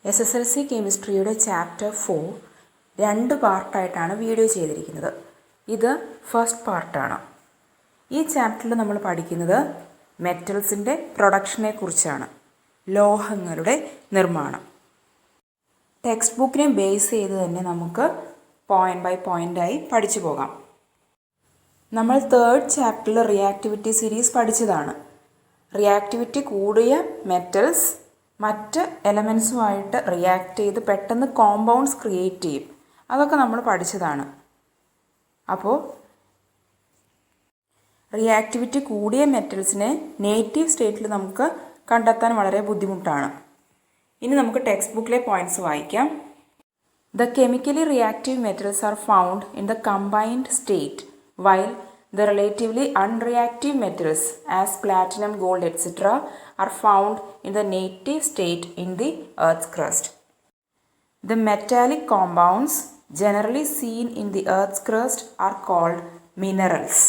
SSLC കെമിസ്ട്രിയുടെ chapter 4 രണ്ട് പാർട്ടായിട്ടാണ് video ചെയ്തിരിക്കുന്നത്. ഇത് ഫസ്റ്റ് പാർട്ടാണ്. ഈ ചാപ്റ്ററിൽ നമ്മൾ പഠിക്കുന്നത് മെറ്റൽസിൻ്റെ പ്രൊഡക്ഷനെ കുറിച്ചാണ്, ലോഹങ്ങളുടെ നിർമ്മാണം. ടെക്സ്റ്റ് ബുക്കിനെ ബേസ് ചെയ്ത് തന്നെ നമുക്ക് പോയിൻ്റ് ബൈ പോയിൻ്റായി പഠിച്ചു പോകാം. നമ്മൾ തേർഡ് ചാപ്റ്ററിൽ റിയാക്ടിവിറ്റി സീരീസ് പഠിച്ചതാണ്. റിയാക്ടിവിറ്റി കൂടിയ മെറ്റൽസ് മറ്റ് എലമെൻസുമായിട്ട് റിയാക്ട് ചെയ്ത് പെട്ടെന്ന് കോമ്പൗണ്ട്സ് ക്രിയേറ്റ് ചെയ്യും. അതൊക്കെ നമ്മൾ പഠിച്ചതാണ്. അപ്പോൾ റിയാക്ടിവിറ്റി കൂടിയ മെറ്റൽസിനെ നേറ്റീവ് സ്റ്റേറ്റിൽ നമുക്ക് കണ്ടെത്താൻ വളരെ ബുദ്ധിമുട്ടാണ്. ഇനി നമുക്ക് ടെക്സ്റ്റ് ബുക്കിലെ പോയിൻറ്റ്സ് വായിക്കാം. The chemically reactive metals are found in the combined state, while the relatively unreactive metals as platinum, gold, etc. are found in the native state in the Earth's crust. The metallic compounds generally seen in the Earth's crust are called minerals.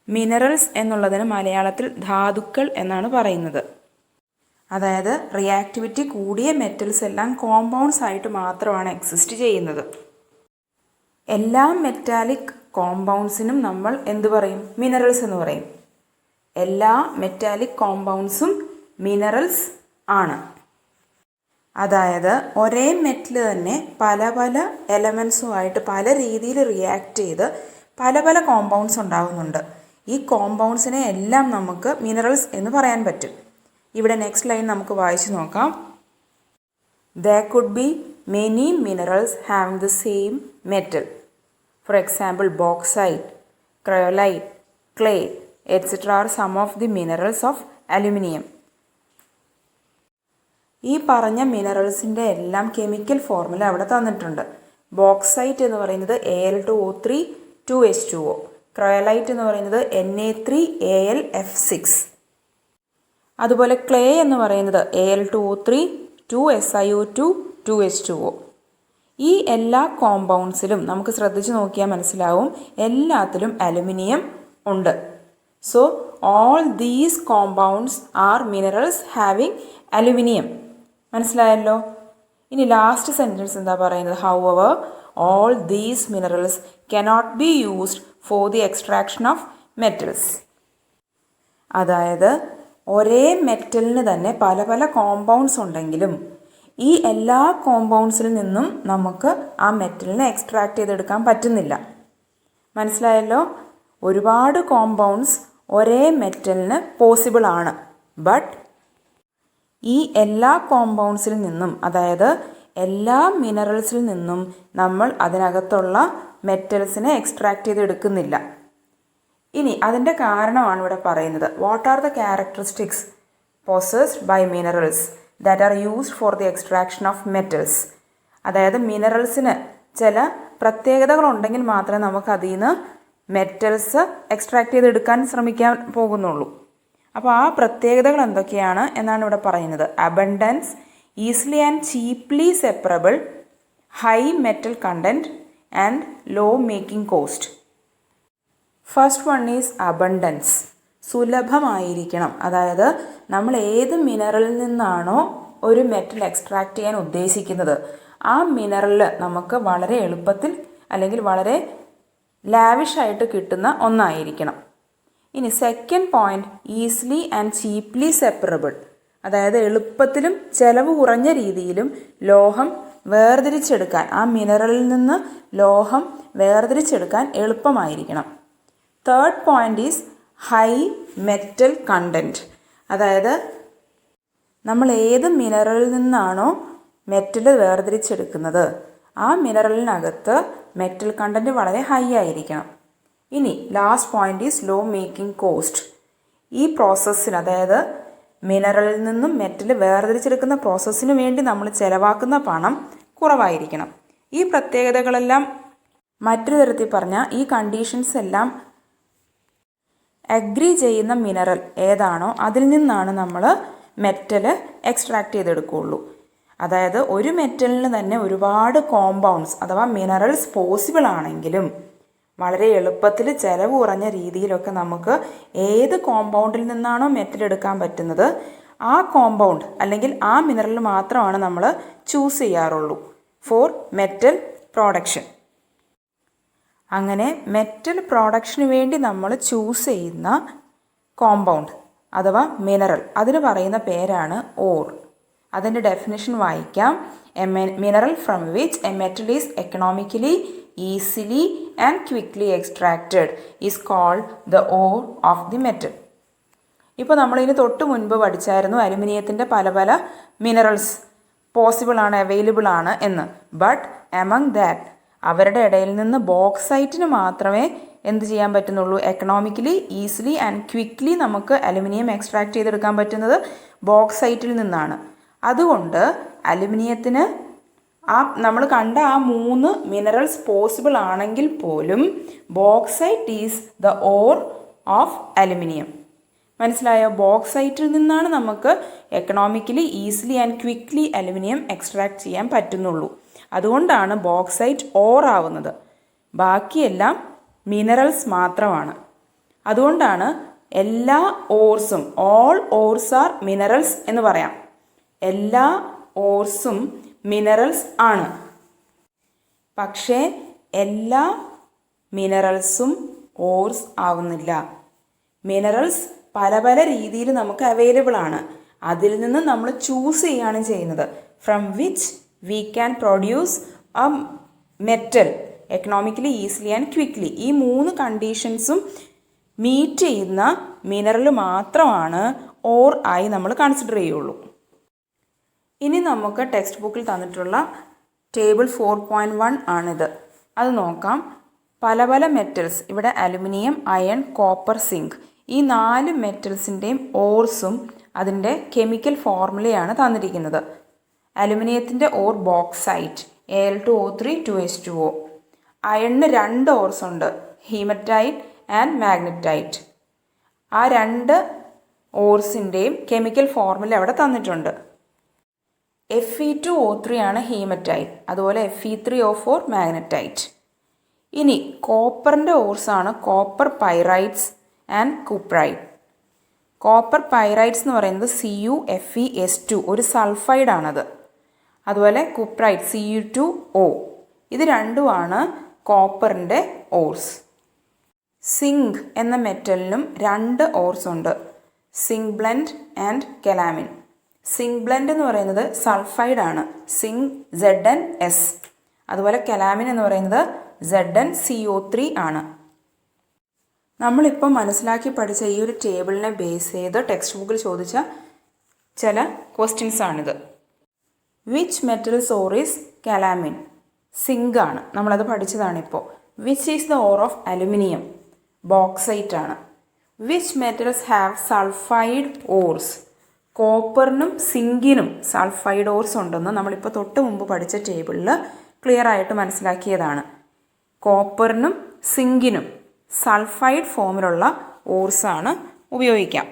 Minerals എന്നുള്ളതിന് മലയാളത്തിൽ ധാതുക്കൾ എന്നാണ് പറയുന്നത്. അതായത് reactivity കൂടിയ metals എല്ലാം compounds ആയിട്ട് മാത്രമാണ് എക്സിസ്റ്റ് ചെയ്യുന്നത്. എല്ലാ മെറ്റാലിക് കോമ്പൗണ്ട്സിനും നമ്മൾ എന്ത് പറയും? മിനറൽസ് എന്ന് പറയും. എല്ലാ മെറ്റാലിക് കോമ്പൗണ്ട്സും മിനറൽസ് ആണ്. അതായത് ഒരേ മെറ്റൽ തന്നെ പല പല എലമെൻസുമായിട്ട് പല രീതിയിൽ റിയാക്ട് ചെയ്ത് പല പല കോമ്പൗണ്ട്സ് ഉണ്ടാകുന്നുണ്ട്. ഈ കോമ്പൗണ്ട്സിനെ എല്ലാം നമുക്ക് മിനറൽസ് എന്ന് പറയാൻ പറ്റും. ഇവിടെ നെക്സ്റ്റ് ലൈൻ നമുക്ക് വായിച്ചു നോക്കാം. There could be many minerals having the same metal. For example, bauxite, cryolite, clay, etc. are some of the minerals of aluminium. ഈ പറഞ്ഞ മിനറൽസിൻ്റെ എല്ലാം കെമിക്കൽ ഫോർമുല അവിടെ തന്നിട്ടുണ്ട്. ബോക്സൈറ്റ് എന്ന് പറയുന്നത് Al2O3 2H2O, ക്രയോലൈറ്റ് എന്ന് പറയുന്നത് Na3Al(F6). അതുപോലെ ക്ലേ എന്ന് പറയുന്നത് Al2O3 2SiO2 2H2O. ഈ എല്ലാ കോമ്പൗണ്ട്സിലും നമുക്ക് ശ്രദ്ധിച്ച് നോക്കിയാൽ മനസ്സിലാവും എല്ലാത്തിലും അലുമിനിയം ഉണ്ട്. So all these compounds R minerals having aluminium. മനസ്സിലായല്ലോ? ഇനി ലാസ്റ്റ് സെൻറ്റൻസ് എന്താ പറയുന്നത്? However all these minerals cannot be used for the extraction of metals. അതായത് ഒരേ മെറ്റലിന് തന്നെ പല പല കോമ്പൗണ്ട്സ് ഉണ്ടെങ്കിലും ഈ എല്ലാ കോമ്പൗണ്ട്സിൽ നിന്നും നമുക്ക് ആ മെറ്റലിനെ എക്സ്ട്രാക്ട് ചെയ്തെടുക്കാൻ പറ്റുന്നില്ല. മനസ്സിലായല്ലോ? ഒരുപാട് കോമ്പൗണ്ട്സ് ഒരേ മെറ്റലിന് പോസിബിൾ ആണ്. ബട്ട് ഈ എല്ലാ കോമ്പൗണ്ട്സിൽ നിന്നും, അതായത് എല്ലാ മിനറൽസിൽ നിന്നും നമ്മൾ അതിനകത്തുള്ള മെറ്റൽസിനെ എക്സ്ട്രാക്ട് ചെയ്തെടുക്കുന്നില്ല. ഇനി അതിൻ്റെ കാരണമാണ് ഇവിടെ പറയുന്നത്. What are the characteristics possessed by minerals that are used for the extraction of metals. അതായത് മിനറൽസിന് ചില പ്രത്യേകതകളുണ്ടെങ്കിൽ മാത്രമേ നമുക്ക് അതിൽ നിന്ന് മെറ്റൽസ് എക്സ്ട്രാക്ട് ചെയ്തെടുക്കാൻ ശ്രമിക്കാൻ പോകുന്നുള്ളൂ. അപ്പോൾ ആ പ്രത്യേകതകൾ എന്തൊക്കെയാണ് എന്നാണ് ഇവിടെ പറയുന്നത്. Abundance, easily and cheaply separable, high metal content and low making cost. First one is abundance. സുലഭമായിരിക്കണം. അതായത് നമ്മൾ ഏത് മിനറലിൽ നിന്നാണോ ഒരു മെറ്റൽ എക്സ്ട്രാക്ട് ചെയ്യാൻ ഉദ്ദേശിക്കുന്നത് ആ മിനറൽ നമുക്ക് വളരെ എളുപ്പത്തിൽ അല്ലെങ്കിൽ വളരെ ലാവിഷായിട്ട് കിട്ടുന്ന ഒന്നായിരിക്കണം. ഇനി second point, easily and cheaply separable. അതായത് എളുപ്പത്തിലും ചെലവ് കുറഞ്ഞ രീതിയിലും ലോഹം വേർതിരിച്ചെടുക്കാൻ, ആ മിനറലിൽ നിന്ന് ലോഹം വേർതിരിച്ചെടുക്കാൻ എളുപ്പമായിരിക്കണം. Third point is high metal content. അതായത് നമ്മൾ ഏത് മിനറലിൽ നിന്നാണോ മെറ്റൽ വേർതിരിച്ചെടുക്കുന്നത് ആ മിനറലിനകത്ത് മെറ്റൽ കണ്ടൻറ്റ് വളരെ ഹൈ ആയിരിക്കണം. ഇനി last point is low making cost. ഈ പ്രോസസ്സിന്, അതായത് മിനറലിൽ നിന്നും മെറ്റൽ വേർതിരിച്ചെടുക്കുന്ന പ്രോസസ്സിന് വേണ്ടി നമ്മൾ ചിലവാക്കുന്ന പണം കുറവായിരിക്കണം. ഈ പ്രത്യേകതകളെല്ലാം മറ്റൊരു തരത്തിൽ പറഞ്ഞാൽ ഈ കണ്ടീഷൻസ് എല്ലാം അഗ്രി ചെയ്യുന്ന മിനറൽ ഏതാണോ അതിൽ നിന്നാണ് നമ്മൾ മെറ്റൽ എക്സ്ട്രാക്ട് ചെയ്തെടുക്കുകയുള്ളൂ. അതായത് ഒരു മെറ്റലിന് തന്നെ ഒരുപാട് കോമ്പൗണ്ട്സ് അഥവാ മിനറൽസ് പോസിബിൾ ആണെങ്കിലും വളരെ എളുപ്പത്തിൽ ചിലവ് കുറഞ്ഞ രീതിയിലൊക്കെ നമുക്ക് ഏത് കോമ്പൗണ്ടിൽ നിന്നാണോ മെറ്റൽ എടുക്കാൻ പറ്റുന്നത് ആ കോമ്പൗണ്ട് അല്ലെങ്കിൽ ആ മിനറൽ മാത്രമാണ് നമ്മൾ ചൂസ് ചെയ്യാറുള്ളൂ ഫോർ മെറ്റൽ പ്രൊഡക്ഷൻ. അങ്ങനെ മെറ്റൽ പ്രൊഡക്ഷന് വേണ്ടി നമ്മൾ ചൂസ് ചെയ്യുന്ന കോമ്പൗണ്ട് അഥവാ മിനറൽ, അതിന് പറയുന്ന പേരാണ് ഓർ. അതിൻ്റെ ഡെഫിനിഷൻ വായിക്കാം. A mineral from which a metal is economically easily and quickly extracted is called the ore of the metal. ഇപ്പോൾ നമ്മളിതിന് തൊട്ട് മുൻപ് പഠിച്ചായിരുന്നു അലുമിനിയത്തിൻ്റെ പല പല മിനറൽസ് പോസിബിൾ ആണ്, അവൈലബിൾ ആണ് എന്ന്. ബട്ട് എമംഗ് ദാറ്റ് അവരുടെ ഇടയിൽ നിന്ന് ബോക്സൈറ്റിന് മാത്രമേ എന്ത് ചെയ്യാൻ പറ്റുന്നുള്ളൂ? എക്കണോമിക്കലി ഈസിലി ആൻഡ് ക്വിക്ക്ലി നമുക്ക് അലുമിനിയം എക്സ്ട്രാക്ട് ചെയ്തെടുക്കാൻ പറ്റുന്നത് ബോക്സൈറ്റിൽ നിന്നാണ്. അതുകൊണ്ട് അലുമിനിയത്തിന് നമ്മൾ കണ്ട ആ 3 മിനറൽസ് പോസിബിൾ ആണെങ്കിൽ പോലും bauxite is the ore of aluminium. മനസ്സിലായോ? ബോക്സൈറ്റിൽ നിന്നാണ് നമുക്ക് economically easily and quickly aluminium extract ചെയ്യാൻ പറ്റുന്നുള്ളൂ. അതുകൊണ്ടാണ് ബോക്സൈറ്റ് ഓർ ആവുന്നത്. ബാക്കിയെല്ലാം മിനറൽസ് മാത്രമാണ്. അതുകൊണ്ടാണ് എല്ലാ ഓർസും, ഓൾ ഓർസ് ആർ മിനറൽസ് എന്ന് പറയാം. എല്ലാ ഓർസും മിനറൽസ് ആണ്. പക്ഷേ എല്ലാ മിനറൽസും ഓർസ് ആവുന്നില്ല. മിനറൽസ് പല പല രീതിയിൽ നമുക്ക് അവൈലബിൾ ആണ്. അതിൽ നിന്ന് നമ്മൾ ചൂസ് ചെയ്യുകയാണ് ചെയ്യുന്നത്. From which we can produce A metal economically easily and quickly. ഈ 3 കണ്ടീഷൻസും മീറ്റ് ചെയ്യുന്ന മിനറൽ മാത്രമാണ് ഓർ ആയി നമ്മൾ കൺസിഡർ ചെയ്യുള്ളൂ. ഇനി നമുക്ക് ടെക്സ്റ്റ് ബുക്കിൽ തന്നിട്ടുള്ള ടേബിൾ 4.1 ആണിത്. അത് നോക്കാം. പല പല മെറ്റൽസ്, ഇവിടെ അലുമിനിയം, അയൺ, കോപ്പർ, സിങ്ക്, ഈ 4 മെറ്റൽസിൻ്റെയും ഓർസും അതിൻ്റെ കെമിക്കൽ ഫോർമുലയാണ് തന്നിരിക്കുന്നത്. അലുമിനിയത്തിൻ്റെ or bauxite Al2O3 2H2O. അയണിന് 2 ores ഉണ്ട്, ഹീമറ്റൈറ്റ് ആൻഡ് മാഗ്നറ്റൈറ്റ്. ആ 2 ഓർസിൻ്റെയും കെമിക്കൽ ഫോർമുല അവിടെ തന്നിട്ടുണ്ട്. Fe2O3 ആണ് ഹീമറ്റൈറ്റ്, അതുപോലെ Fe3O4 മാഗ്നറ്റൈറ്റ്. ഇനി കോപ്പറിൻ്റെ ഓർസാണ് copper pyrites and cuprite. Copper pyrites എന്ന് പറയുന്നത് CuFeS2, ഒരു സൾഫൈഡാണത്. അതുപോലെ കുപ്രൈറ്റ് Cu2O. ഇത് രണ്ടുമാണ് കോപ്പറിൻ്റെ ഓർസ്. സിങ്ക് എന്ന മെറ്റലിനും 2 ഓർസ് ഉണ്ട്, zinc blende and calamine. Zinc blende എന്ന് പറയുന്നത് സൾഫൈഡാണ്, സിങ്ക് ZnS. അതുപോലെ കെലാമിൻ എന്ന് പറയുന്നത് ZnCO3 ആണ്. നമ്മളിപ്പോൾ മനസ്സിലാക്കി പഠിച്ച ഈ ഒരു ടേബിളിനെ ബേസ് ചെയ്ത് ടെക്സ്റ്റ് ബുക്കിൽ ചോദിച്ച ചില ക്വസ്റ്റ്യൻസ് ആണിത്. Which metals ore is calamine? Zinc ആണ്, നമ്മളത് പഠിച്ചതാണിപ്പോൾ. Which is the ore of aluminium? Bauxite ആണ്. Which metals have sulphide ores? കോപ്പറിനും സിങ്കിനും സൾഫൈഡ് ഓർസ് ഉണ്ടെന്ന് നമ്മളിപ്പോൾ തൊട്ട് മുമ്പ് പഠിച്ച ടേബിളിൽ ക്ലിയർ ആയിട്ട് മനസ്സിലാക്കിയതാണ്. കോപ്പറിനും സിങ്കിനും സൾഫൈഡ് ഫോമിലുള്ള ഓർസാണ് ഉപയോഗിക്കാം.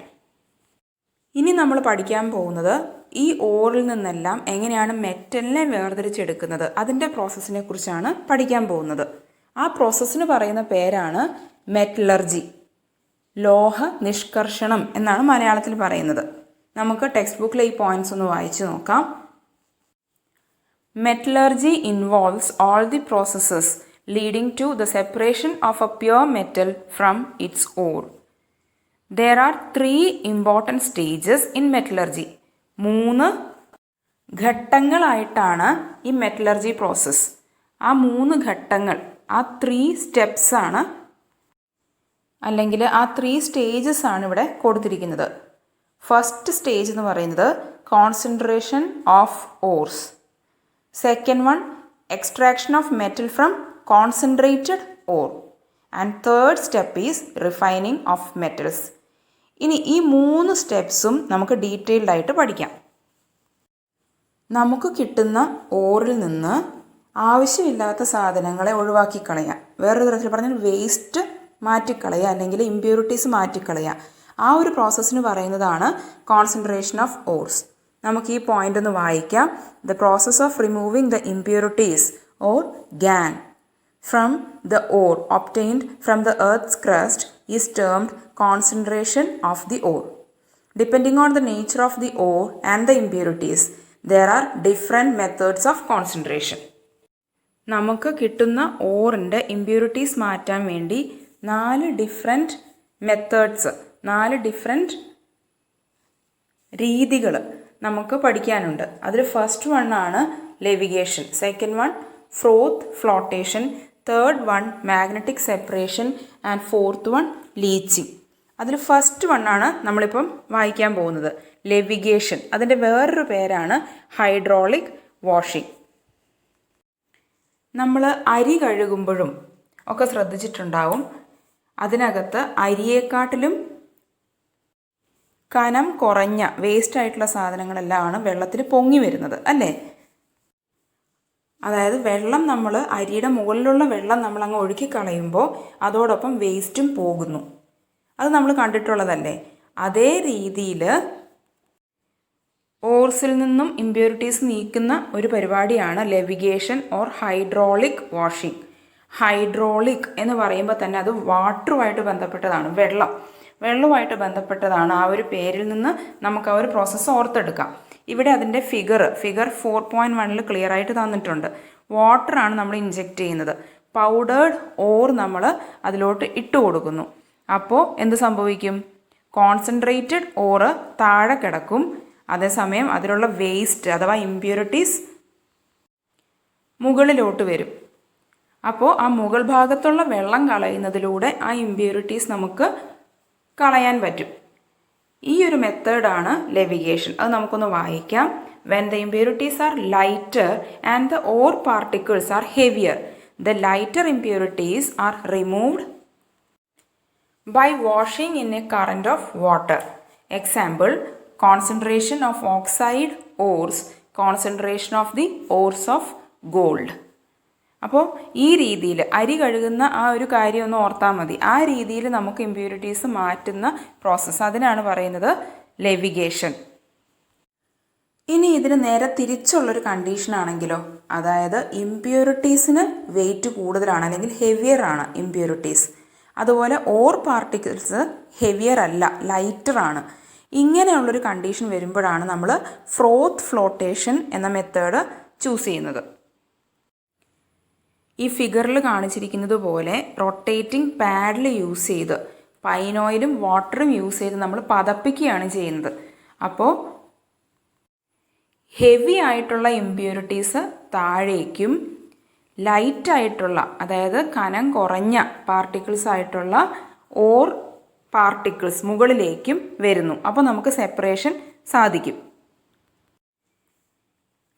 ഇനി നമ്മൾ പഠിക്കാൻ പോകുന്നത് ഈ ഓറിൽ നിന്നെല്ലാം എങ്ങനെയാണ് മെറ്റലിനെ വേർതിരിച്ചെടുക്കുന്നത്, അതിൻ്റെ പ്രോസസ്സിനെ കുറിച്ചാണ് പഠിക്കാൻ പോകുന്നത്. ആ പ്രോസസ്സിന് പറയുന്ന പേരാണ് മെറ്റലർജി. ലോഹ നിഷ്കർഷണം എന്നാണ് മലയാളത്തിൽ പറയുന്നത്. നമുക്ക് ടെക്സ്റ്റ് ബുക്കിലെ ഈ പോയിന്റ്സ് ഒന്ന് വായിച്ചു നോക്കാം. Metallurgy involves all the processes leading to the separation of a pure metal from its ore. There are 3 important stages in metallurgy. 3 ഘട്ടങ്ങളായിട്ടാണ് ഈ മെറ്റലർജി പ്രോസസ്സ്. ആ 3 ഘട്ടങ്ങൾ, ആ 3 സ്റ്റെപ്സ് ആണ്, അല്ലെങ്കിൽ ആ 3 സ്റ്റേജസ് ആണ് ഇവിടെ കൊടുത്തിരിക്കുന്നത്. ഫസ്റ്റ് സ്റ്റേജ് എന്ന് പറയുന്നത് concentration of ഓർസ്. Second one extraction of metal from concentrated ore, and third step is refining of metals. ഇനി ഈ 3 സ്റ്റെപ്സും നമുക്ക് ഡീറ്റെയിൽഡ് ആയിട്ട് പഠിക്കാം. നമുക്ക് കിട്ടുന്ന ഓറിൽ നിന്ന് ആവശ്യമില്ലാത്ത സാധനങ്ങളെ ഒഴിവാക്കി കളയാം. വേറൊരു തരത്തിൽ പറഞ്ഞാൽ വേസ്റ്റ് മാറ്റിക്കളയുക, അല്ലെങ്കിൽ ഇമ്പ്യൂരിറ്റീസ് മാറ്റിക്കളയുക. ആ ഒരു പ്രോസസ്സിന് പറയുന്നതാണ് കോൺസെൻട്രേഷൻ ഓഫ് ഓർസ്. നമുക്ക് ഈ പോയിന്റ് ഒന്ന് വായിക്കാം. The process of removing the impurities or GAN from the ore obtained from the earth's crust is termed concentration of the ore. Depending on the nature of the ore and the impurities, there are different methods of concentration. നമുക്ക് കിട്ടുന്ന ഓറിൻ്റെ impurities മാറ്റാൻ വേണ്ടി 4 different methods, 4 different രീതികൾ നമുക്ക് പഠിക്കാനുണ്ട്. അതിൽ first one ആണ് levigation, second one ഫ്രോത്ത് flotation, third one magnetic separation and fourth one leaching. അതിൽ ഫസ്റ്റ് വണ്ണാണ് നമ്മളിപ്പം വായിക്കാൻ പോകുന്നത്, ലെവിഗേഷൻ. അതിൻ്റെ വേറൊരു പേരാണ് ഹൈഡ്രോളിക് വാഷിംഗ്. നമ്മൾ അരി കഴുകുമ്പോഴും ഒക്കെ ശ്രദ്ധിച്ചിട്ടുണ്ടാവും, അതിനകത്ത് അരിയേക്കാട്ടിലും കനം കുറഞ്ഞ വേസ്റ്റ് ആയിട്ടുള്ള സാധനങ്ങളെല്ലാം വെള്ളത്തിൽ പൊങ്ങി വരുന്നത് അല്ലേ. അതായത് വെള്ളം നമ്മൾ അരിയുടെ മുകളിലുള്ള വെള്ളം നമ്മൾ അങ്ങ് ഒഴുക്കി കളയുമ്പോൾ അതോടൊപ്പം വേസ്റ്റും പോകുന്നു. അത് നമ്മൾ കണ്ടിട്ടുള്ളതല്ലേ. അതേ രീതിയിൽ ഓർസിൽ നിന്നും ഇമ്പ്യൂരിറ്റീസ് നീക്കുന്ന ഒരു പരിപാടിയാണ് levigation or hydraulic washing. Hydraulic എന്ന് പറയുമ്പോൾ തന്നെ അത് വാട്ടറുമായിട്ട് ബന്ധപ്പെട്ടതാണ്, വെള്ളവുമായിട്ട് ബന്ധപ്പെട്ടതാണ്. ആ ഒരു പേരിൽ നിന്ന് നമുക്ക് ആ ഒരു പ്രോസസ്സ് ഓർത്തെടുക്കാം. ഇവിടെ അതിൻ്റെ ഫിഗർ 4.1 ക്ലിയർ ആയിട്ട് തന്നിട്ടുണ്ട്. വാട്ടറാണ് നമ്മൾ ഇഞ്ചെക്റ്റ് ചെയ്യുന്നത്. പൗഡേർഡ് ഓർ നമ്മൾ അതിലോട്ട് ഇട്ട് കൊടുക്കുന്നു. അപ്പോൾ എന്ത് സംഭവിക്കും? കോൺസെൻട്രേറ്റഡ് ഓറ് താഴെ കിടക്കും, അതേസമയം അതിലുള്ള വേസ്റ്റ് അഥവാ ഇമ്പ്യൂരിറ്റീസ് മുകളിലോട്ട് വരും. അപ്പോൾ ആ മുകൾ ഭാഗത്തുള്ള വെള്ളം കളയുന്നതിലൂടെ ആ ഇമ്പ്യൂരിറ്റീസ് നമുക്ക് കളയാൻ പറ്റും. ഈ ഒരു മെത്തേഡാണ് ലെവിഗേഷൻ. അത് നമുക്കൊന്ന് വായിക്കാം. When the impurities R lighter and the ore particles R heavier, the lighter impurities are removed by washing in a current of water. Example, concentration of oxide ores, concentration of the ores of gold. അപ്പോൾ ഈ രീതിയിൽ അരി കഴുകുന്ന ആ ഒരു കാര്യം ഒന്ന് ഓർത്താൽ മതി. ആ രീതിയിൽ നമുക്ക് ഇമ്പ്യൂരിറ്റീസ് മാറ്റുന്ന പ്രോസസ്സ്, അതിനാണ് പറയുന്നത് ലെവിഗേഷൻ. ഇനി ഇതിന് നേരെ തിരിച്ചുള്ളൊരു കണ്ടീഷനാണെങ്കിലോ, അതായത് ഇമ്പ്യൂരിറ്റീസിന് വെയിറ്റ് കൂടുതലാണ് അല്ലെങ്കിൽ ഹെവിയർ ആണ് ഇമ്പ്യൂരിറ്റീസ്, അതുപോലെ ഓർ പാർട്ടിക്കിൾസ് ഹെവിയർ അല്ല, ലൈറ്ററാണ്. ഇങ്ങനെയുള്ളൊരു കണ്ടീഷൻ വരുമ്പോഴാണ് നമ്മൾ ഫ്രോത്ത് ഫ്ലോട്ടേഷൻ എന്ന മെത്തേഡ് ചൂസ് ചെയ്യുന്നത്. ഈ ഫിഗറിൽ കാണിച്ചിരിക്കുന്നത് പോലെ റൊട്ടേറ്റിംഗ് പാഡിൽ യൂസ് ചെയ്ത് പൈൻ ഓയിലും വാട്ടറും യൂസ് ചെയ്ത് നമ്മൾ പതപ്പിക്കുകയാണ് ചെയ്യുന്നത്. അപ്പോൾ ഹെവി ആയിട്ടുള്ള ഇമ്പ്യൂരിറ്റീസ് താഴേക്കും ലൈറ്റായിട്ടുള്ള, അതായത് കനം കുറഞ്ഞ പാർട്ടിക്കിൾസ് ആയിട്ടുള്ള ഓർ പാർട്ടിക്കിൾസ് മുകളിലേക്കും വരുന്നു. അപ്പോൾ നമുക്ക് സെപ്പറേഷൻ സാധിക്കും.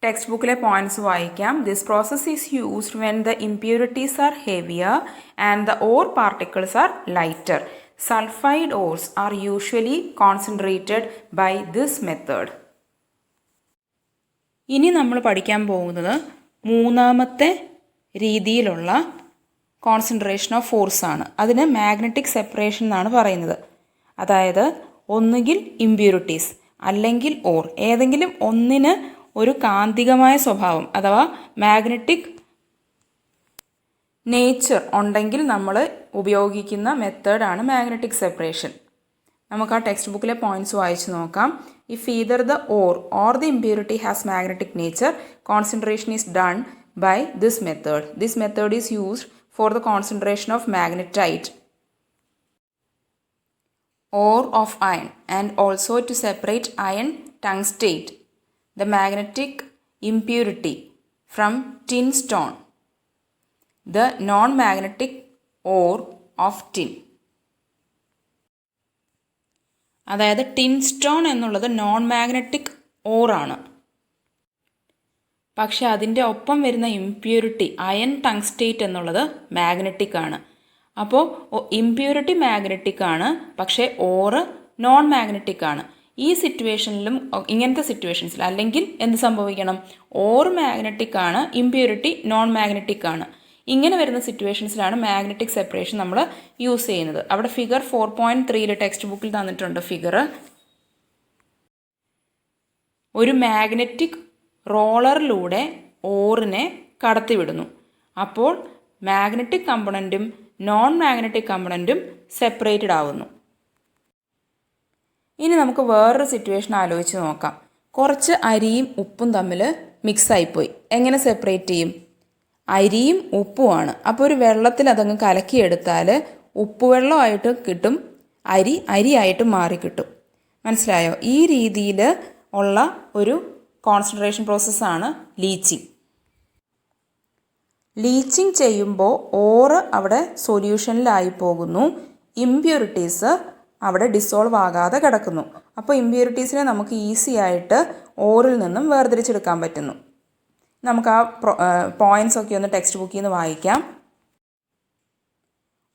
ടെക്സ്റ്റ് ബുക്കിലെ പോയിന്റ്സ് വായിക്കാം. This process is used when the impurities are heavier and the ore particles are lighter. Sulphide ores are usually concentrated by this method. ഇനി നമ്മൾ പഠിക്കാൻ പോകുന്നത് മൂന്നാമത്തെ രീതിയിലുള്ള കോൺസെൻട്രേഷൻ ഓഫ് ഫോഴ്സ് ആണ്. അതിന് മാഗ്നറ്റിക് സെപ്പറേഷൻ എന്നാണ് പറയുന്നത്. അതായത് ഒന്നുകിൽ ഇമ്പ്യൂരിറ്റീസ് അല്ലെങ്കിൽ ഓർ, ഏതെങ്കിലും ഒന്നിന് ഒരു കാന്തികമായ സ്വഭാവം അഥവാ മാഗ്നറ്റിക് നേച്ചർ ഉണ്ടെങ്കിൽ നമ്മൾ ഉപയോഗിക്കുന്ന മെത്തേഡാണ് മാഗ്നറ്റിക് സെപ്പറേഷൻ. നമുക്ക് ആ ടെക്സ്റ്റ് ബുക്കിലെ പോയിന്റ്സ് വായിച്ച് നോക്കാം. If either the or the impurity has magnetic nature, concentration is done by this method. This method is used for the concentration of magnetite ore of iron and also to separate iron tungstate, the magnetic impurity, from tin stone, the non-magnetic ore of tin. അതായത് tin stone എന്നുള്ളത് non magnetic ഓറാണ്. പക്ഷേ അതിൻ്റെ ഒപ്പം വരുന്ന impurity iron tungstate എന്നുള്ളത് magnetic ആണ്. അപ്പോൾ impurity magnetic ആണ്, പക്ഷേ ഓറ് നോൺ മാഗ്നറ്റിക് ആണ്. ഈ സിറ്റുവേഷനിലും ഇങ്ങനത്തെ സിറ്റുവേഷൻസിൽ അല്ലെങ്കിൽ എന്ത് സംഭവിക്കണം? ഓർ മാഗ്നറ്റിക് ആണ്, ഇമ്പ്യൂരിറ്റി നോൺ മാഗ്നറ്റിക് ആണ്. ഇങ്ങനെ വരുന്ന സിറ്റുവേഷൻസിലാണ് മാഗ്നറ്റിക് സെപ്പറേഷൻ നമ്മൾ യൂസ് ചെയ്യുന്നത്. അവിടെ ഫിഗർ 4.3 ടെക്സ്റ്റ് ബുക്കിൽ തന്നിട്ടുണ്ട്. ഫിഗർ ഒരു മാഗ്നറ്റിക് റോളറിലൂടെ ഓറിനെ കടത്തിവിടുന്നു. അപ്പോൾ മാഗ്നറ്റിക് കമ്പണൻറ്റും നോൺ മാഗ്നറ്റിക് കമ്പണൻറ്റും സെപ്പറേറ്റഡ് ആവുന്നു. ഇനി നമുക്ക് വേറൊരു സിറ്റുവേഷൻ ആലോചിച്ച് നോക്കാം. കുറച്ച് അരിയും ഉപ്പും തമ്മിൽ മിക്സായിപ്പോയി. എങ്ങനെ സെപ്പറേറ്റ് ചെയ്യും? അരിയും ഉപ്പുമാണ്. അപ്പോൾ ഒരു വെള്ളത്തിൽ അതങ്ങ് കലക്കിയെടുത്താൽ ഉപ്പുവെള്ളമായിട്ട് കിട്ടും, അരിയായിട്ട് മാറി കിട്ടും. മനസ്സിലായോ? ഈ രീതിയിൽ ഉള്ള ഒരു കോൺസെൻട്രേഷൻ പ്രോസസ്സാണ് ലീച്ചിങ്. ലീച്ചിങ് ചെയ്യുമ്പോൾ ഓറ് അവിടെ സൊല്യൂഷനിലായി പോകുന്നു, ഇംപ്യൂരിറ്റീസ് അവിടെ ഡിസോൾവ് ആകാതെ കിടക്കുന്നു. അപ്പോൾ ഇംപ്യൂരിറ്റീസിനെ നമുക്ക് ഈസി ആയിട്ട് ഓറിൽ നിന്നും വേർതിരിച്ചെടുക്കാൻ പറ്റുന്നു. നമുക്ക് ആ പോയിൻറ്റ്സ് ഒക്കെ ഒന്ന് ടെക്സ്റ്റ് ബുക്കിൽ നിന്ന് വായിക്കാം.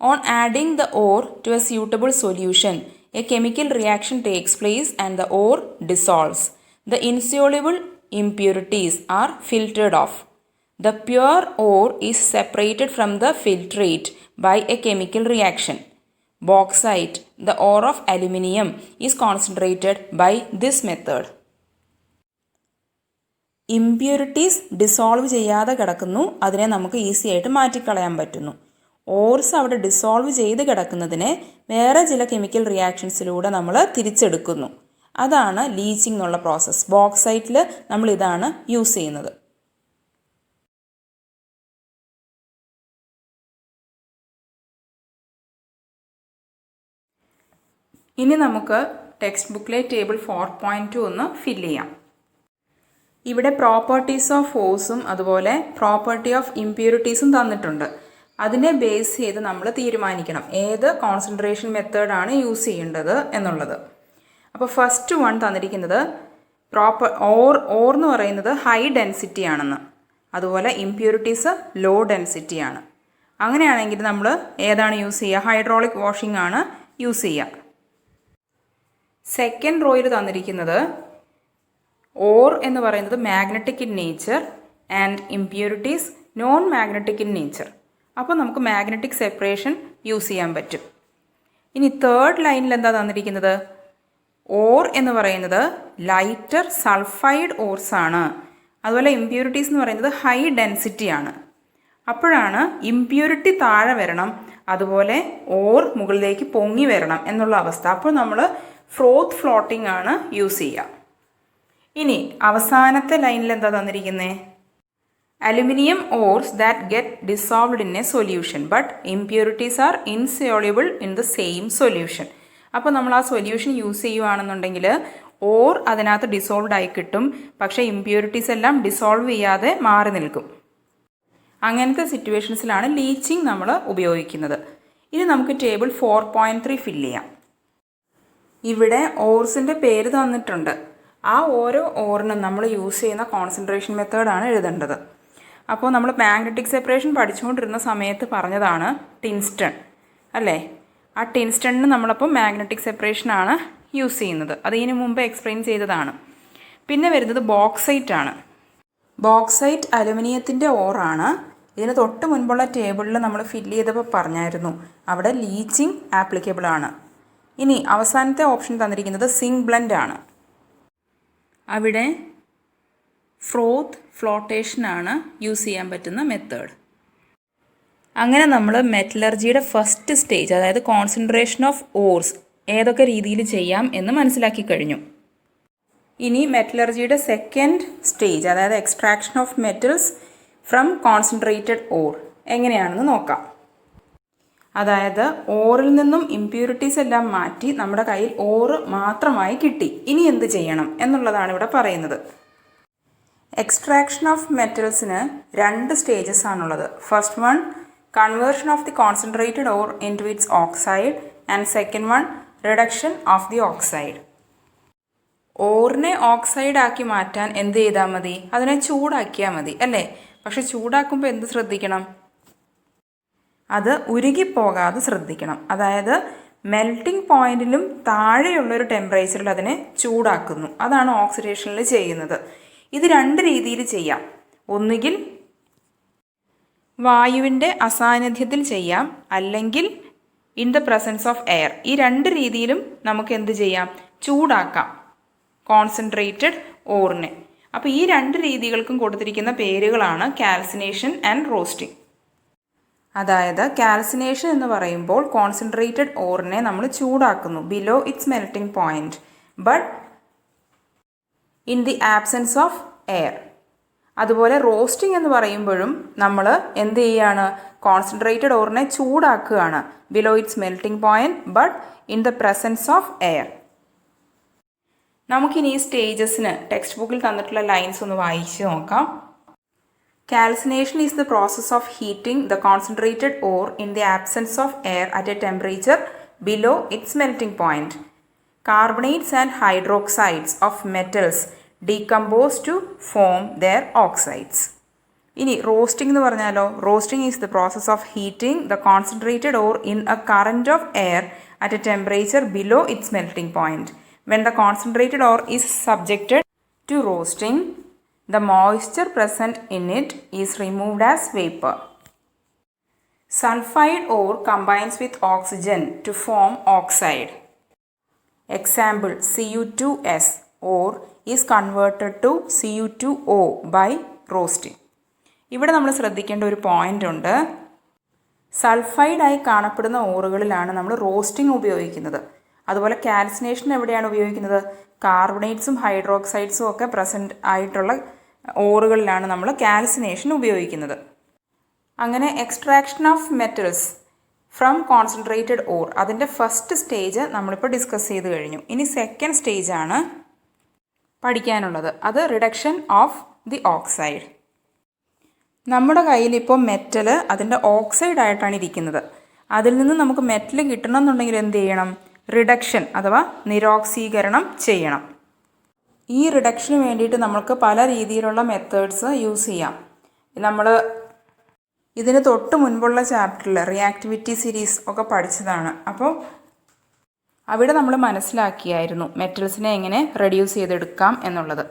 On adding the ore to a suitable solution, a chemical reaction takes place and the ore dissolves. The insoluble impurities are filtered off. The pure ore is separated from the filtrate by a chemical reaction. Bauxite, the ore of aluminium, is concentrated by this method. Impurities dissolve ചെയ്യാതെ കിടക്കുന്നു, അതിനെ നമുക്ക് easy ആയിട്ട് മാറ്റിക്കളയാൻ പറ്റുന്നു. ഓർസ് അവിടെ dissolve ചെയ്ത് കിടക്കുന്നതിനെ വേറെ ചില കെമിക്കൽ റിയാക്ഷൻസിലൂടെ നമ്മൾ തിരിച്ചെടുക്കുന്നു. അതാണ് ലീച്ചിങ് എന്നുള്ള പ്രോസസ്സ്. ബോക്സൈറ്റിൽ നമ്മൾ ഇതാണ് യൂസ് ചെയ്യുന്നത്. ഇനി നമുക്ക് ടെക്സ്റ്റ് ബുക്കിലെ ടേബിൾ 4.2 ഒന്ന് ഫില്ല് ചെയ്യാം. ഇവിടെ പ്രോപ്പർട്ടീസ് ഓഫ് ഓർസും അതുപോലെ പ്രോപ്പർട്ടി ഓഫ് ഇംപ്യൂരിറ്റീസും തന്നിട്ടുണ്ട്. അതിനെ ബേസ് ചെയ്ത് നമ്മൾ തീരുമാനിക്കണം ഏത് കോൺസെൻട്രേഷൻ മെത്തേഡാണ് യൂസ് ചെയ്യേണ്ടത് എന്നുള്ളത്. അപ്പോൾ ഫസ്റ്റ് വൺ തന്നിരിക്കുന്നത് ഓർ എന്ന് പറയുന്നത് ഹൈ ഡെൻസിറ്റി ആണെന്ന്, അതുപോലെ ഇംപ്യൂരിറ്റീസ് ലോ ഡെൻസിറ്റി ആണ്. അങ്ങനെയാണെങ്കിൽ നമ്മൾ ഏതാണ് യൂസ് ചെയ്യുക? ഹൈഡ്രോളിക് വാഷിംഗ് ആണ് യൂസ് ചെയ്യുക. സെക്കൻഡ് റോയിൽ തന്നിരിക്കുന്നത് ഓർ എന്ന് പറയുന്നത് magnetic in nature and impurities non magnetic in nature. അപ്പോൾ നമുക്ക് മാഗ്നറ്റിക് സെപ്പറേഷൻ യൂസ് ചെയ്യാൻ പറ്റും. ഇനി തേർഡ് ലൈനിൽ എന്താ തന്നിരിക്കുന്നത്? ഓർ എന്ന് പറയുന്നത് ലൈറ്റർ സൾഫൈഡ് ഓർസ് ആണ്, അതുപോലെ ഇംപ്യൂരിറ്റീസ് എന്ന് പറയുന്നത് ഹൈ ഡെൻസിറ്റി ആണ്. അപ്പോഴാണ് ഇംപ്യൂരിറ്റി താഴെ വരണം, അതുപോലെ ഓർ മുകളിലേക്ക് പൊങ്ങി വരണം എന്നുള്ള അവസ്ഥ. അപ്പോൾ നമ്മൾ ഫ്രോത്ത് ഫ്ലോട്ടിംഗ് ആണ് യൂസ് ചെയ്യുക. ഇനി അവസാനത്തെ ലൈനിൽ എന്താ തന്നിരിക്കുന്നത്? Aluminium ores that get dissolved in a solution but impurities are insoluble in the same solution. അപ്പോൾ നമ്മൾ ആ സൊല്യൂഷൻ യൂസ് ചെയ്യുകയാണെന്നുണ്ടെങ്കിൽ ഓർ അതിനകത്ത് ഡിസോൾവ്ഡ് ആയി കിട്ടും, പക്ഷേ ഇംപ്യൂരിറ്റീസ് എല്ലാം ഡിസോൾവ് ചെയ്യാതെ മാറി നിൽക്കും. അങ്ങനത്തെ സിറ്റുവേഷൻസിലാണ് ലീച്ചിങ് നമ്മൾ ഉപയോഗിക്കുന്നത്. ഇനി നമുക്ക് ടേബിൾ 4.3 ഫില്ല് ചെയ്യാം. ഇവിടെ ഓർസിൻ്റെ പേര് തന്നിട്ടുണ്ട്. ആ ഓരോ ഓറിനും നമ്മൾ യൂസ് ചെയ്യുന്ന കോൺസെൻട്രേഷൻ മെത്തേഡാണ് എഴുതേണ്ടത്. അപ്പോൾ നമ്മൾ മാഗ്നറ്റിക് സെപ്പറേഷൻ പഠിച്ചുകൊണ്ടിരുന്ന സമയത്ത് പറഞ്ഞതാണ് ടിൻസ്റ്റൺ അല്ലേ? ആ ടിൻസ്റ്റണിന് നമ്മളപ്പോൾ മാഗ്നറ്റിക് സെപ്പറേഷനാണ് യൂസ് ചെയ്യുന്നത്. അത് ഇതിനു മുമ്പ് എക്സ്പ്ലെയിൻ ചെയ്തതാണ്. പിന്നെ വരുന്നത് ബോക്സൈറ്റ് ആണ്. ബോക്സൈറ്റ് അലുമിനിയത്തിൻ്റെ ഓറാണ്. ഇതിന് തൊട്ട് മുൻപുള്ള ടേബിളിൽ നമ്മൾ ഫില്ല് ചെയ്തപ്പോൾ പറഞ്ഞായിരുന്നു അവിടെ ലീച്ചിങ് ആപ്ലിക്കബിൾ ആണ്. ഇനി അവസാനത്തെ ഓപ്ഷൻ തന്നിരിക്കുന്നത് സിങ്ക് ബ്ലെൻഡ് ആണ്. അവിടെ ഫ്രോത്ത് ഫ്ലോട്ടേഷനാണ് യൂസ് ചെയ്യാൻ പറ്റുന്ന മെത്തേഡ്. അങ്ങനെ നമ്മൾ മെറ്റലർജിയുടെ ഫസ്റ്റ് സ്റ്റേജ്, അതായത് കോൺസെൻട്രേഷൻ ഓഫ് ഓർസ് ഏതൊക്കെ രീതിയിൽ ചെയ്യാം എന്ന് മനസ്സിലാക്കി കഴിഞ്ഞു. ഇനി മെറ്റലർജിയുടെ സെക്കൻഡ് സ്റ്റേജ്, അതായത് extraction of metals from concentrated or എങ്ങനെയാണെന്ന് നോക്കാം. അതായത് ഓറിൽ നിന്നും ഇംപ്യൂരിറ്റീസ് എല്ലാം മാറ്റി നമ്മുടെ കയ്യിൽ ഓറ് മാത്രമായി കിട്ടി. ഇനി എന്ത് ചെയ്യണം എന്നുള്ളതാണ് ഇവിടെ പറയുന്നത്. എക്സ്ട്രാക്ഷൻ ഓഫ് മെറ്റൽസിന് 2 സ്റ്റേജസ് ആണുള്ളത്. First one conversion of the concentrated ore into its oxide and second one reduction of the oxide. ഓറിനെ ഓക്സൈഡ് ആക്കി മാറ്റാൻ എന്ത് ചെയ്താൽ മതി? അതിനെ ചൂടാക്കിയാൽ മതി അല്ലേ? പക്ഷെ ചൂടാക്കുമ്പോൾ എന്ത് ശ്രദ്ധിക്കണം? അത് ഉരുകിപ്പോകാതെ ശ്രദ്ധിക്കണം. അതായത് മെൽറ്റിംഗ് പോയിന്റിലും താഴെയുള്ളൊരു ടെമ്പറേച്ചറിൽ അതിനെ ചൂടാക്കുന്നു. അതാണ് ഓക്സിഡേഷനിൽ ചെയ്യുന്നത്. ഇത് 2 രീതിയിൽ ചെയ്യാം. ഒന്നുകിൽ വായുവിൻ്റെ അസാന്നിധ്യത്തിൽ ചെയ്യാം, അല്ലെങ്കിൽ in the presence of air. ഈ 2 രീതിയിലും നമുക്ക് എന്ത് ചെയ്യാം? ചൂടാക്കാം കോൺസെൻട്രേറ്റഡ് ഓറിനെ. അപ്പോൾ ഈ 2 രീതികൾക്കും കൊടുത്തിരിക്കുന്ന പേരുകളാണ് കാൽസിനേഷൻ ആൻഡ് റോസ്റ്റിംഗ്. അതായത് കാൽസിനേഷൻ എന്ന് പറയുമ്പോൾ കോൺസെൻട്രേറ്റഡ് ഓറിനെ നമ്മൾ ചൂടാക്കുന്നു below its melting point. But in the absence of air. അതുപോലെ റോസ്റ്റിംഗ് എന്ന് പറയുമ്പോഴും നമ്മൾ എന്ത് ചെയ്യുകയാണ്, കോൺസെൻട്രേറ്റഡ് ഓറിനെ ചൂടാക്കുകയാണ് below its melting point but in the presence of air. നമുക്കിനി ഈ സ്റ്റേജസിന് ടെക്സ്റ്റ് ബുക്കിൽ തന്നിട്ടുള്ള ലൈൻസ് ഒന്ന് വായിച്ച് നോക്കാം. Calcination is the process of heating the concentrated ore in the absence of air at a temperature below its melting point. Carbonates and hydroxides of metals decompose to form their oxides. ഇനി roasting എന്ന് പറഞ്ഞാലോ, roasting is the process of heating the concentrated ore in a current of air at a temperature below its melting point. When the concentrated ore is subjected to roasting, the moisture present in it is removed as vapor. Sulfide ore combines with oxygen to form oxide. Example, Cu2s ore is converted to Cu2o by roasting. ഇവിടെ നമ്മൾ ശ്രദ്ധിക്കേണ്ട ഒരു point ഉണ്ട്. സൾഫൈഡായി കാണപ്പെടുന്ന ഓറുകളിലാണ് നമ്മൾ roasting ഉപയോഗിക്കുന്നത്. അതുപോലെ calcination എവിടെയാണ് ഉപയോഗിക്കുന്നത്? കാർബണേറ്റ്സും ഹൈഡ്രോക്സൈഡ്സും ഒക്കെ പ്രസൻറ്റ് ആയിട്ടുള്ള ഓറുകളിലാണ് നമ്മൾ കാൽസിനേഷൻ ഉപയോഗിക്കുന്നത്. അങ്ങനെ extraction of metals from concentrated or, അതിൻ്റെ ഫസ്റ്റ് സ്റ്റേജ് നമ്മളിപ്പോൾ ഡിസ്കസ് ചെയ്ത് കഴിഞ്ഞു. ഇനി സെക്കൻഡ് സ്റ്റേജാണ് പഠിക്കാനുള്ളത്. അത് റിഡക്ഷൻ ഓഫ് ദി ഓക്സൈഡ്. നമ്മുടെ കയ്യിലിപ്പോൾ മെറ്റൽ അതിൻ്റെ ഓക്സൈഡായിട്ടാണ് ഇരിക്കുന്നത്. അതിൽ നിന്ന് നമുക്ക് മെറ്റൽ കിട്ടണമെന്നുണ്ടെങ്കിൽ എന്ത് ചെയ്യണം? റിഡക്ഷൻ അഥവാ നിരോക്സീകരണം ചെയ്യണം. ഈ റിഡക്ഷന് വേണ്ടിയിട്ട് നമുക്ക് പല രീതിയിലുള്ള മെത്തേഡ്സ് യൂസ് ചെയ്യാം. നമ്മൾ ഇതിന് തൊട്ട് മുൻപുള്ള ചാപ്റ്ററിൽ റിയാക്ടിവിറ്റി സീരീസ് ഒക്കെ പഠിച്ചതാണ്. അപ്പോൾ അവിടെ നമ്മൾ മനസ്സിലാക്കിയായിരുന്നു മെറ്റൽസിനെ എങ്ങനെ റെഡ്യൂസ് ചെയ്തെടുക്കാം എന്നുള്ളത്.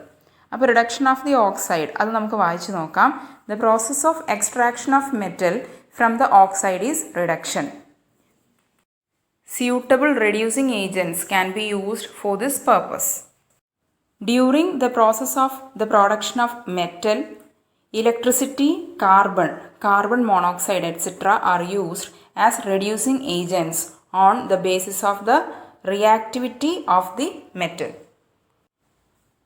അപ്പോൾ റിഡക്ഷൻ ഓഫ് ദി ഓക്സൈഡ് അത് നമുക്ക് വായിച്ചു നോക്കാം. The process of extraction of metal from the oxide is reduction. Suitable reducing agents can be used for this purpose. During the process of the production of metal, electricity, carbon monoxide, etc. are used as reducing agents on the basis of the reactivity of the metal.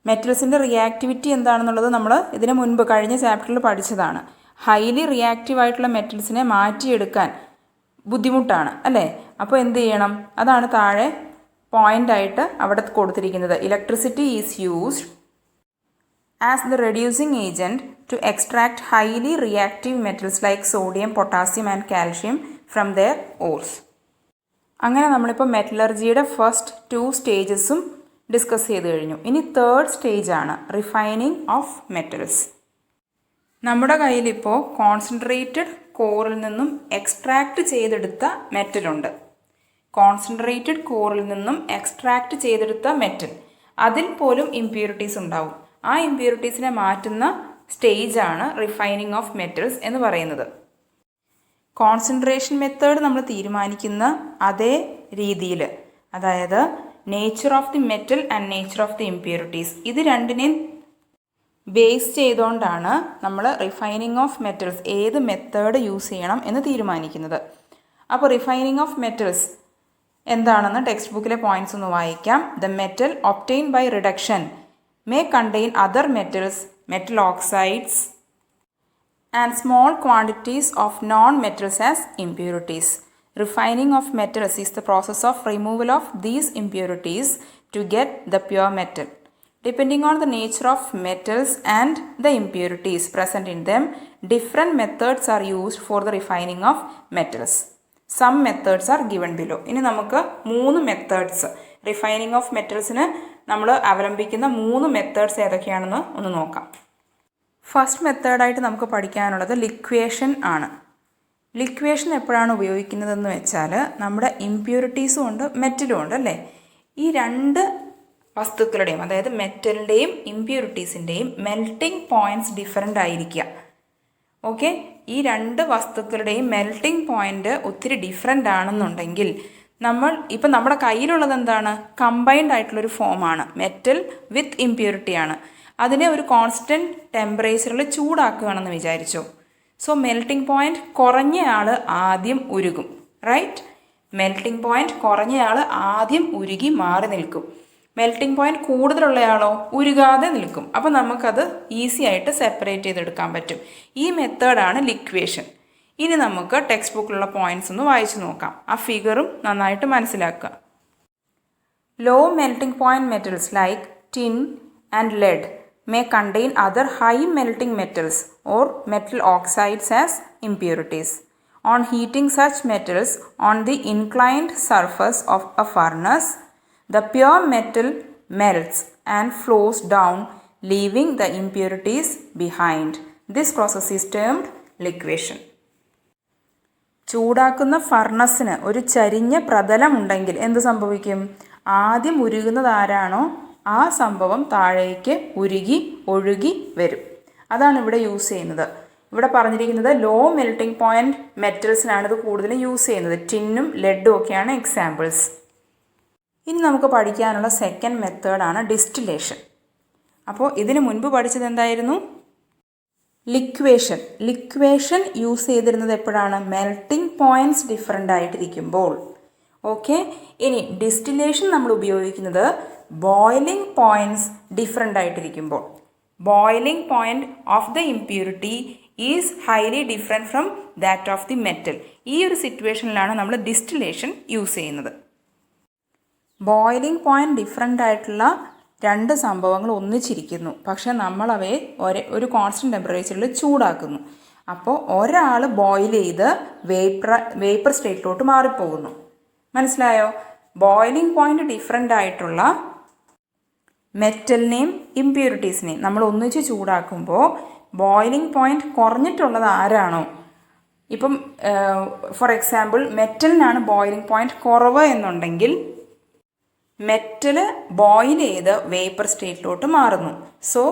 മെറ്റൽസിൻ്റെ reactivity എന്താണെന്നുള്ളത് നമ്മൾ ഇതിന് മുൻപ് കഴിഞ്ഞ ചാപ്റ്ററിൽ പഠിച്ചതാണ്. Highly reactive ആയിട്ടുള്ള മെറ്റൽസിനെ മാറ്റിയെടുക്കാൻ ബുദ്ധിമുട്ടാണ് അല്ലേ? അപ്പോൾ എന്ത് ചെയ്യണം? അതാണ് താഴെ പോയിൻ്റായിട്ട് അവിടെ കൊടുത്തിരിക്കുന്നത്. Electricity is used as the reducing agent to extract highly reactive metals like sodium, potassium and calcium from their ores. അങ്ങനെ നമ്മളിപ്പോൾ മെറ്റലർജിയുടെ ഫസ്റ്റ് 2 സ്റ്റേജസും ഡിസ്കസ് ചെയ്ത് കഴിഞ്ഞു. ഇനി തേർഡ് സ്റ്റേജാണ് റിഫൈനിങ് ഓഫ് മെറ്റൽസ്. നമ്മുടെ കയ്യിലിപ്പോൾ കോൺസെൻട്രേറ്റഡ് കോറിൽ നിന്നും എക്സ്ട്രാക്റ്റ് ചെയ്തെടുത്ത മെറ്റലുണ്ട്. കോൺസെൻട്രേറ്റഡ് കോറിൽ നിന്നും എക്സ്ട്രാക്റ്റ് ചെയ്തെടുത്ത മെറ്റൽ, അതിൽ പോലും ഇംപ്യൂരിറ്റീസ് ഉണ്ടാവും. ആ ഇംപ്യൂരിറ്റീസിനെ മാറ്റുന്ന സ്റ്റേജാണ് റിഫൈനിങ് ഓഫ് മെറ്റൽസ് എന്ന് പറയുന്നത്. കോൺസെൻട്രേഷൻ മെത്തേഡ് നമ്മൾ തീരുമാനിക്കുന്ന അതേ രീതിയിൽ, അതായത് nature of the metal and nature of the impurities, ഇത് രണ്ടിനെയും ബേസ് ചെയ്തുകൊണ്ടാണ് നമ്മൾ റിഫൈനിങ് ഓഫ് മെറ്റൽസ് ഏത് മെത്തേഡ് യൂസ് ചെയ്യണം എന്ന് തീരുമാനിക്കുന്നത്. അപ്പോൾ റിഫൈനിങ് ഓഫ് മെറ്റൽസ് എന്താണെന്ന് ടെക്സ്റ്റ് ബുക്കിലെ പോയിന്റ്സ് ഒന്ന് വായിക്കാം. The metal obtain by reduction may contain other metals, metal oxides and small quantities of non metals as impurities. Refining of metals is the process of removal of these impurities to get the pure metal. Depending on the nature of metals and the impurities present in them, different methods are used for the refining of metals. Some methods are given below. ഇനി നമുക്ക് 3 methods refining of മെറ്റൽസിന് നമ്മൾ അവലംബിക്കുന്ന 3 methods ഏതൊക്കെയാണെന്ന് ഒന്ന് നോക്കാം. First മെത്തേഡായിട്ട് നമുക്ക് പഠിക്കാനുള്ളത് ലിക്വേഷൻ ആണ്. ലിക്വേഷൻ എപ്പോഴാണ് ഉപയോഗിക്കുന്നതെന്ന് വെച്ചാൽ നമ്മുടെ ഇംപ്യൂരിറ്റീസും ഉണ്ട് മെറ്റലും ഉണ്ട് അല്ലേ? ഈ 2 വസ്തുക്കളുടെയും, അതായത് മെറ്റലിൻ്റെയും ഇംപ്യൂരിറ്റീസിൻ്റെയും മെൽറ്റിംഗ് പോയിൻറ്റ്സ് ഡിഫറൻ്റ് ആയിരിക്കുക. ഓക്കെ, ഈ 2 വസ്തുക്കളുടെയും മെൽറ്റിംഗ് പോയിൻ്റ് ഒത്തിരി ഡിഫറൻ്റ് ആണെന്നുണ്ടെങ്കിൽ ഇപ്പം നമ്മുടെ കയ്യിലുള്ളത് എന്താണ്? കമ്പൈൻഡ് ആയിട്ടുള്ളൊരു ഫോമാണ്, മെറ്റൽ വിത്ത് ഇംപ്യൂരിറ്റിയാണ്. അതിനെ ഒരു കോൺസ്റ്റൻറ്റ് ടെമ്പറേച്ചറിൽ ചൂടാക്കുകയാണെന്ന് വിചാരിച്ചോ. സോ മെൽറ്റിംഗ് പോയിൻറ്റ് കുറഞ്ഞയാൾ ആദ്യം ഉരുകും, റൈറ്റ്? മെൽറ്റിംഗ് പോയിൻറ്റ് കുറഞ്ഞയാൾ ആദ്യം ഉരുകി മാറി നിൽക്കും. മെൽറ്റിംഗ് പോയിൻറ്റ് കൂടുതലുള്ളയാളോ ഉരുകാതെ നിൽക്കും. അപ്പോൾ നമുക്കത് ഈസി ആയിട്ട് സെപ്പറേറ്റ് ചെയ്തെടുക്കാൻ പറ്റും. ഈ മെത്തേഡാണ് ലിക്വേഷൻ. ഇനി നമുക്ക് ടെക്സ്റ്റ് ബുക്കിലുള്ള പോയിൻറ്റ്സ് ഒന്ന് വായിച്ചു നോക്കാം. ആ ഫിഗറും നന്നായിട്ട് മനസ്സിലാക്കുക. Low melting point metals like tin and lead may contain other high melting metals or metal oxides as impurities. On heating such metals on the inclined surface of a furnace, the pure metal melts and flows down, leaving the impurities behind. This process is termed liquation. ചൂടാക്കുന്ന ഫർണസിന് ഒരു ചരിഞ്ഞ പ്രതലമുണ്ടെങ്കിൽ എന്ത് സംഭവിക്കും? ആദ്യം ഉരുകുന്നത് ആരാണോ ആ സംഭവം താഴേക്ക് ഉരുകി ഒഴുകി വരും. അതാണ് ഇവിടെ യൂസ് ചെയ്യുന്നത്. ഇവിടെ പറഞ്ഞിരിക്കുന്നത് ലോ മെൽറ്റിംഗ് പോയിൻറ്റ് മെറ്റൽസിനാണ് ഇത് കൂടുതലും യൂസ് ചെയ്യുന്നത്. ടിന്നും ലെഡും ഒക്കെയാണ് എക്സാമ്പിൾസ്. ഇനി നമുക്ക് പഠിക്കാനുള്ള സെക്കൻഡ് മെത്തേഡാണ് ഡിസ്റ്റിലേഷൻ. അപ്പോൾ ഇതിന് മുൻപ് പഠിച്ചത് എന്തായിരുന്നു? ലിക്വേഷൻ. ലിക്വേഷൻ യൂസ് ചെയ്തിരുന്നത് എപ്പോഴാണ്? മെൽറ്റിംഗ് പോയിൻറ്റ്സ് ഡിഫറൻ്റ് ആയിട്ടിരിക്കുമ്പോൾ. ഓക്കെ. ഇനി ഡിസ്റ്റിലേഷൻ നമ്മൾ ഉപയോഗിക്കുന്നത് ബോയിലിംഗ് പോയിൻറ്റ്സ് ഡിഫറൻ്റ് ആയിട്ടിരിക്കുമ്പോൾ. Boiling point of the impurity is highly different from that of the metal. ഈ ഒരു സിറ്റുവേഷനിലാണ് നമ്മൾ ഡിസ്റ്റിലേഷൻ യൂസ് ചെയ്യുന്നത്. ബോയിലിംഗ് പോയിൻറ്റ് ഡിഫറൻ്റ് ആയിട്ടുള്ള രണ്ട് സംഭവങ്ങൾ ഒന്നിച്ചിരിക്കുന്നു. പക്ഷേ നമ്മളവയെ ഒരു കോൺസ്റ്റൻറ്റ് ടെമ്പറേച്ചറിൽ ചൂടാക്കുന്നു. അപ്പോൾ ഒരാൾ ബോയിൽ ചെയ്ത് വേപ്പർ സ്റ്റേറ്റിലോട്ട് മാറിപ്പോകുന്നു. മനസ്സിലായോ? ബോയിലിംഗ് പോയിൻറ്റ് ഡിഫറൻ്റ് ആയിട്ടുള്ള മെറ്റലിനെയും ഇംപ്യൂരിറ്റീസിനെയും നമ്മൾ ഒന്നിച്ച് ചൂടാക്കുമ്പോൾ ബോയിലിംഗ് പോയിൻറ്റ് കുറഞ്ഞിട്ടുള്ളത് ആരാണോ, ഇപ്പം ഫോർ എക്സാമ്പിൾ മെറ്റലിനാണ് ബോയിലിംഗ് പോയിൻറ്റ് കുറവ് എന്നുണ്ടെങ്കിൽ മെറ്റൽ ബോയിൽ ചെയ്ത് വേപ്പർ സ്റ്റേറ്റിലോട്ട് മാറുന്നു. സോ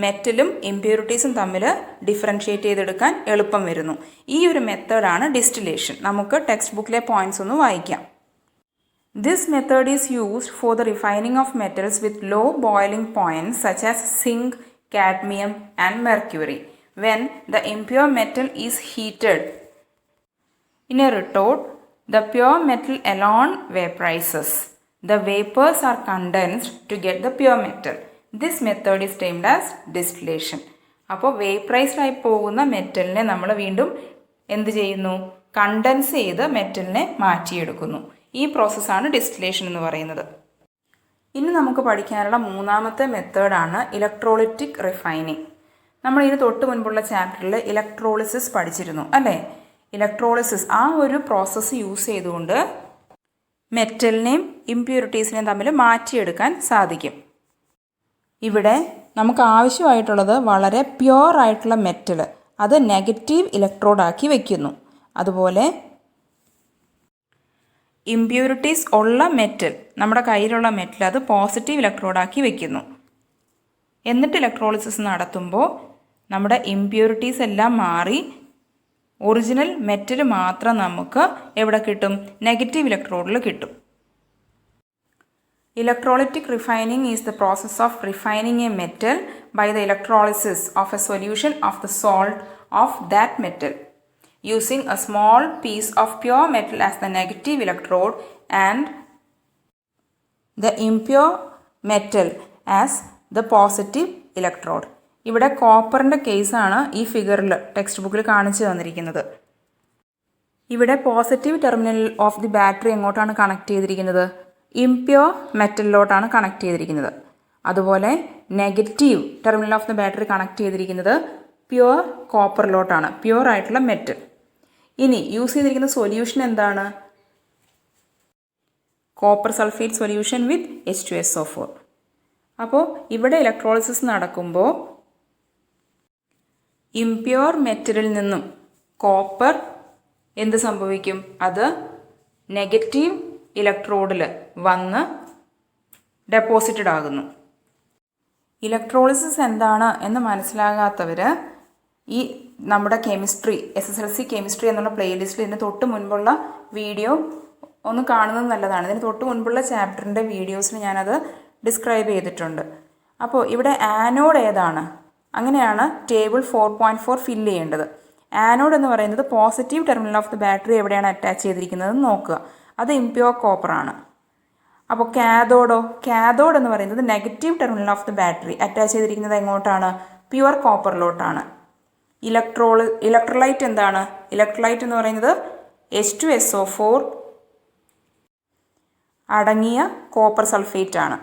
മെറ്റലും ഇംപ്യൂരിറ്റീസും തമ്മിൽ ഡിഫറൻഷ്യേറ്റ് ചെയ്തെടുക്കാൻ എളുപ്പം വരുന്നു. ഈ ഒരു മെത്തേഡാണ് ഡിസ്റ്റിലേഷൻ. നമുക്ക് ടെക്സ്റ്റ് ബുക്കിലെ പോയിൻറ്റ്സ് ഒന്ന് വായിക്കാം. This method is used for the refining of metals with low boiling points such as zinc, cadmium and mercury. When the impure metal is heated in a retort, the pure metal alone vaporizes. The vapors are condensed to get the pure metal. This method is termed as distillation. അപ്പോൾ vaporised ആയി പോകുന്ന മെറ്റലിനെ നമ്മൾ വീണ്ടും എന്ത് ചെയ്യുന്നു? Contents ചെയ്ത് മെറ്റലിനെ മാറ്റിയെടുക്കുന്നു. ഈ പ്രോസസ്സാണ് ഡിസ്റ്റിലേഷൻ എന്ന് പറയുന്നത്. ഇനി നമുക്ക് പഠിക്കാനുള്ള മൂന്നാമത്തെ മെത്തേഡാണ് ഇലക്ട്രോളിറ്റിക് റിഫൈനിങ്. നമ്മൾ ഇതിന് തൊട്ട് മുൻപുള്ള ചാപ്റ്ററിൽ ഇലക്ട്രോളിസിസ് പഠിച്ചിരുന്നു അല്ലേ? ഇലക്ട്രോളിസിസ് ആ ഒരു പ്രോസസ്സ് യൂസ് ചെയ്തുകൊണ്ട് മെറ്റലിനെയും ഇംപ്യൂരിറ്റീസിനെയും തമ്മിൽ മാറ്റിയെടുക്കാൻ സാധിക്കും. ഇവിടെ നമുക്ക് ആവശ്യമായിട്ടുള്ളത് വളരെ പ്യുവർ ആയിട്ടുള്ള മെറ്റൽ, അത് നെഗറ്റീവ് ഇലക്ട്രോഡാക്കി വയ്ക്കുന്നു. അതുപോലെ ഇംപ്യൂരിറ്റീസ് ഉള്ള മെറ്റൽ, നമ്മുടെ കയ്യിലുള്ള മെറ്റൽ, അത് പോസിറ്റീവ് ഇലക്ട്രോഡാക്കി വയ്ക്കുന്നു. എന്നിട്ട് ഇലക്ട്രോളിസിസ് നടത്തുമ്പോൾ നമ്മുടെ ഇംപ്യൂരിറ്റീസ് എല്ലാം മാറി ഒറിജിനൽ മെറ്റൽ മാത്രം നമുക്ക് എവിടെ കിട്ടും? നെഗറ്റീവ് ഇലക്ട്രോഡിൽ കിട്ടും. Electrolytic refining is the process of refining a metal by the electrolysis of a solution of the salt of that metal, using a small piece of pure metal as the negative electrode and the impure metal as the positive electrode. ഇവിടെ കോപ്പറിൻ്റെ കേസാണ് ഈ ഫിഗറിൽ text ബുക്കിൽ കാണിച്ചു തന്നിരിക്കുന്നത്. ഇവിടെ positive terminal of the battery എങ്ങോട്ടാണ് connect ചെയ്തിരിക്കുന്നത്? ഇംപ്യൂർ മെറ്റലിലോട്ടാണ് കണക്ട് ചെയ്തിരിക്കുന്നത്. അതുപോലെ negative terminal of the battery connect ചെയ്തിരിക്കുന്നത് പ്യുവർ കോപ്പറിലോട്ടാണ്, പ്യുവർ ആയിട്ടുള്ള മെറ്റൽ. ഇനി യൂസ് ചെയ്തിരിക്കുന്ന സൊല്യൂഷൻ എന്താണ്? Copper sulphate solution with H2SO4. അപ്പോൾ ഇവിടെ ഇലക്ട്രോളിസിസ് നടക്കുമ്പോൾ ഇംപ്യൂർ മെറ്റലിൽ നിന്നും കോപ്പർ എന്ത് സംഭവിക്കും? അത് നെഗറ്റീവ് ഇലക്ട്രോഡിൽ വന്ന് ഡെപ്പോസിറ്റഡ് ആകുന്നു. ഇലക്ട്രോളിസിസ് എന്താണ് എന്ന് മനസ്സിലാകാത്തവർ ഈ നമ്മുടെ കെമിസ്ട്രി SSLC കെമിസ്ട്രി എന്നുള്ള പ്ലേലിസ്റ്റിൽ ഇതിന് തൊട്ട് മുൻപുള്ള വീഡിയോ ഒന്ന് കാണുന്നത് നല്ലതാണ്. ഇതിന് തൊട്ട് മുൻപുള്ള ചാപ്റ്ററിൻ്റെ വീഡിയോസിന് ഞാനത് ഡിസ്ക്രൈബ് ചെയ്തിട്ടുണ്ട്. അപ്പോൾ ഇവിടെ ആനോഡ് ഏതാണ്? അങ്ങനെയാണ് ടേബിൾ 4.4 ഫില്ല് ചെയ്യേണ്ടത്. ആനോഡ് എന്ന് പറയുന്നത് positive terminal of the battery എവിടെയാണ് അറ്റാച്ച് ചെയ്തിരിക്കുന്നത് നോക്കുക. അത് ഇംപ്യൂർ കോപ്പറാണ്. അപ്പോൾ കാഥോഡ് എന്ന് പറയുന്നത് negative terminal of the battery attach ചെയ്തിരിക്കുന്നത് എങ്ങോട്ടാണ്? പ്യുവർ കോപ്പറിലോട്ടാണ്. ഇലക്ട്രോലൈറ്റ് എന്താണ്? ഇലക്ട്രോലൈറ്റ് എന്ന് പറയുന്നത് H2SO4 അടങ്ങിയ കോപ്പർ സൾഫേറ്റ് ആണ്.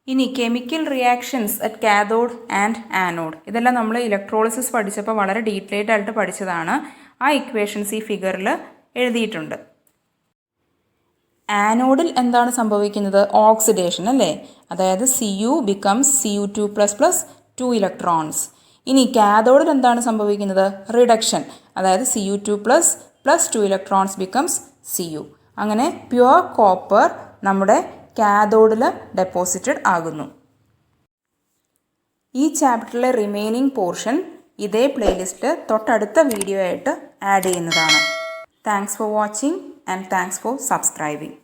ഇനി chemical reactions at cathode and anode, ഇതെല്ലാം നമ്മൾ ഇലക്ട്രോളിസിസ് പഠിച്ചപ്പോൾ വളരെ ഡീറ്റെയിൽഡ് ആയിട്ട് പഠിച്ചതാണ്. ആ ഇക്വേഷൻസ് ഈ ഫിഗറിൽ എഴുതിയിട്ടുണ്ട്. ആനോഡിൽ എന്താണ് സംഭവിക്കുന്നത്? ഓക്സിഡേഷൻ അല്ലേ, അതായത് Cu ബിക്കംസ് Cu2++ 2 ഇലക്ട്രോൺസ്. ഇനി കാഥോഡിൽ എന്താണ് സംഭവിക്കുന്നത്? റിഡക്ഷൻ, അതായത് Cu2+ + 2 ഇലക്ട്രോൺസ് ബിക്കംസ് Cu. അങ്ങനെ പ്യുവർ കോപ്പർ നമ്മുടെ കാഥോഡിൽ ഡെപ്പോസിറ്റഡ് ആകുന്നു. ഈ ചാപ്റ്ററിലെ റിമൈനിങ് പോർഷൻ ഇതേ പ്ലേലിസ്റ്റിൽ തൊട്ടടുത്ത വീഡിയോ ആയിട്ട് ആഡ് ചെയ്യുന്നതാണ്. Thanks for watching and thanks for subscribing.